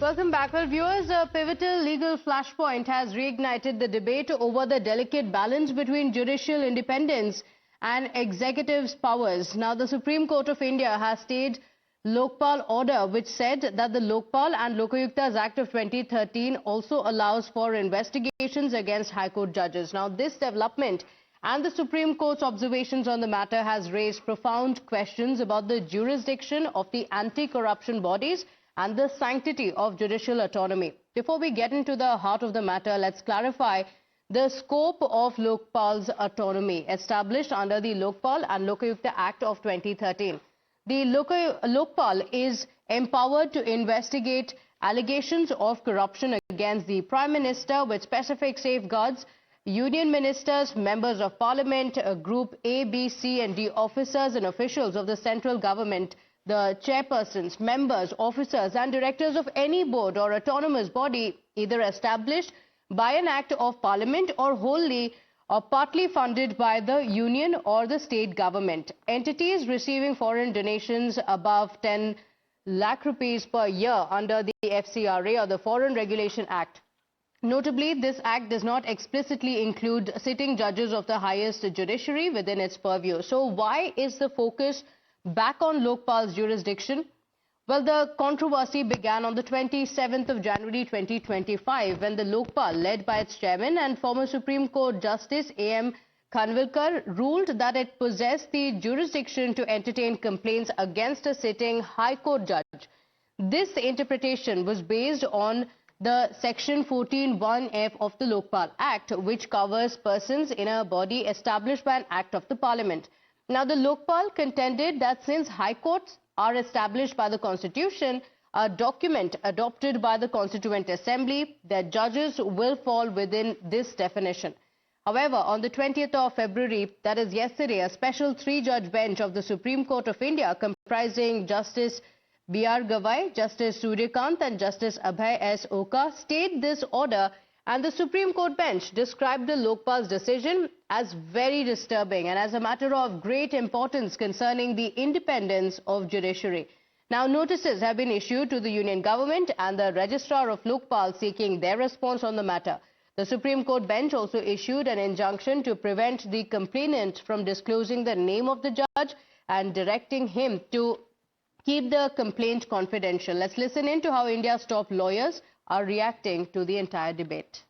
Welcome back. Well, viewers, a pivotal legal flashpoint has reignited the debate over the delicate balance between judicial independence and executive's powers. Now, the Supreme Court of India has stayed Lokpal order, which said that the Lokpal and Lokayuktas Act of 2013 also allows for investigations against High Court judges. Now, this development and the Supreme Court's observations on the matter has raised profound questions about the jurisdiction of the anti-corruption bodies and the sanctity of judicial autonomy. Before we get into the heart of the matter, let's clarify the scope of Lokpal's autonomy established under the Lokpal and Lokayukta Act of 2013. The Lokpal is empowered to investigate allegations of corruption against the Prime Minister with specific safeguards, union ministers, members of parliament, Group A, B, C and D officers and officials of the central government, the chairpersons, members, officers and directors of any board or autonomous body either established by an act of parliament or wholly or partly funded by the union or the state government. Entities receiving foreign donations above 10 lakh rupees per year under the FCRA or the Foreign Regulation Act. Notably, this act does not explicitly include sitting judges of the highest judiciary within its purview. So why is the focus back on Lokpal's jurisdiction? Well, the controversy began on the 27th of January 2025 when the Lokpal, led by its chairman and former Supreme Court Justice A.M. Khanvilkar, ruled that it possessed the jurisdiction to entertain complaints against a sitting High Court judge. This interpretation was based on the Section 14(1)(f) of the Lokpal Act, which covers persons in a body established by an Act of the Parliament. Now, the Lokpal contended that since High Courts are established by the Constitution, a document adopted by the Constituent Assembly, that judges will fall within this definition. However, on the 20th of February, that is yesterday, a special three-judge bench of the Supreme Court of India comprising Justice B.R. Gavai, Justice Suryakant and Justice Abhay S. Oka stayed this order, and the Supreme Court bench described the Lokpal's decision as very disturbing and as a matter of great importance concerning the independence of judiciary. Now, notices have been issued to the Union Government and the Registrar of Lokpal seeking their response on the matter. The Supreme Court bench also issued an injunction to prevent the complainant from disclosing the name of the judge and directing him to keep the complaint confidential. Let's listen in to how India's top lawyers are reacting to the entire debate.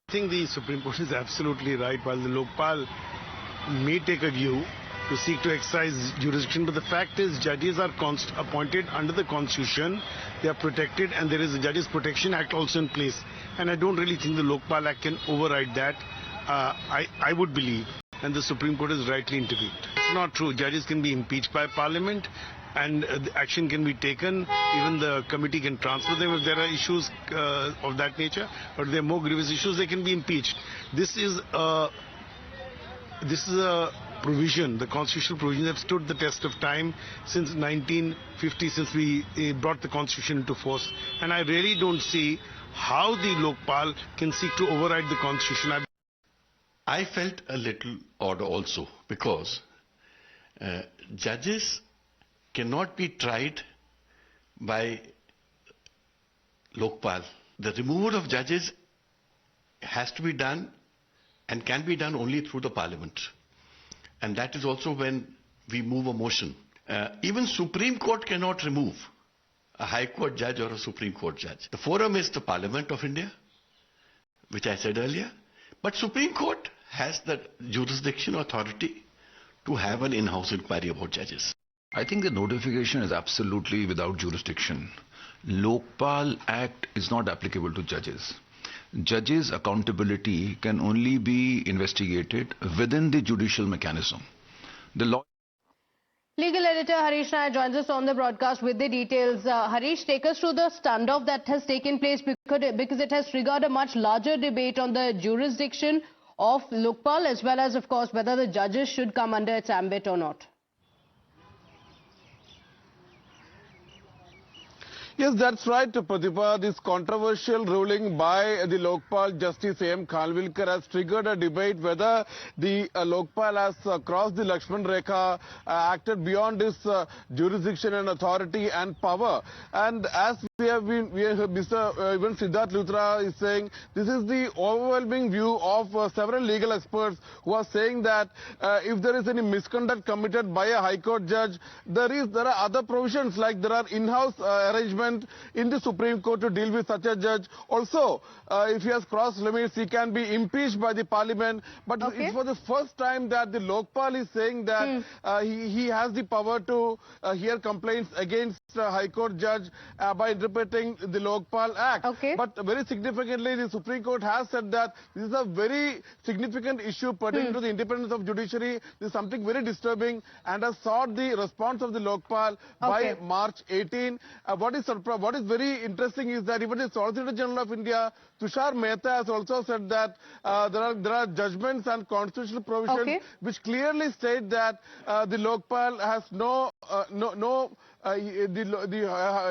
I think the Supreme Court is absolutely right. While the Lokpal may take a view to seek to exercise jurisdiction, but the fact is judges are appointed under the Constitution. They are protected, and there is a Judges Protection Act also in place. And I don't really think the Lokpal Act can override that. I would believe, and the Supreme Court has rightly intervened. It's not true. Judges can be impeached by Parliament, and the action can be taken. Even the committee can transfer them if there are issues of that nature, or if there are more grievous issues, they can be impeached. This is a provision, the constitutional provision that stood the test of time since 1950, since we brought the Constitution into force. And I really don't see how the Lokpal can seek to override the Constitution. I felt a little odd also because judges cannot be tried by Lokpal. The removal of judges has to be done and can be done only through the Parliament. And that is also when we move a motion. Even Supreme Court cannot remove a High Court judge or a Supreme Court judge. The forum is the Parliament of India, which I said earlier. But Supreme Court has the jurisdiction authority to have an in-house inquiry about judges. I think the notification is absolutely without jurisdiction. Lokpal Act is not applicable to judges. Judges' accountability can only be investigated within the judicial mechanism. The law. Legal editor Harish Nair joins us on the broadcast with the details. Harish, take us through the standoff that has taken place because it has triggered a much larger debate on the jurisdiction of Lokpal, as well as, of course, whether the judges should come under its ambit or not. Yes, that's right, Pratibha. This controversial ruling by the Lokpal Justice A.M. Khalvilkar has triggered a debate whether the Lokpal has crossed the Lakshman Rekha, acted beyond its jurisdiction and authority and power. And as Mr. Even Siddharth Luthra is saying, this is the overwhelming view of several legal experts who are saying that if there is any misconduct committed by a High Court judge, there are other provisions, like there are in-house arrangements in the Supreme Court to deal with such a judge. Also, if he has crossed limits, he can be impeached by the Parliament. But it's for the first time that the Lokpal is saying that he has the power to hear complaints against a High Court judge by interpreting the Lokpal Act. But very significantly, the Supreme Court has said that this is a very significant issue pertaining to the independence of judiciary. This is something very disturbing, and has sought the response of the Lokpal by March 18. What is very interesting is that even the Solicitor General of India, Tushar Mehta, has also said that there are judgments and constitutional provisions which clearly state that the Lokpal has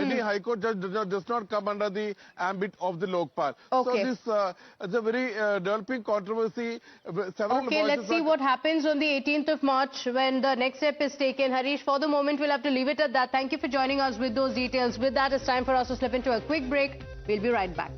any High Court judge does not come under the ambit of the Lokpal. So this is a very developing controversy. Let's see what happens on the 18th of March when the next step is taken. Harish, for the moment, we'll have to leave it at that. Thank you for joining us with those details. With that, it's time for us to slip into a quick break. We'll be right back.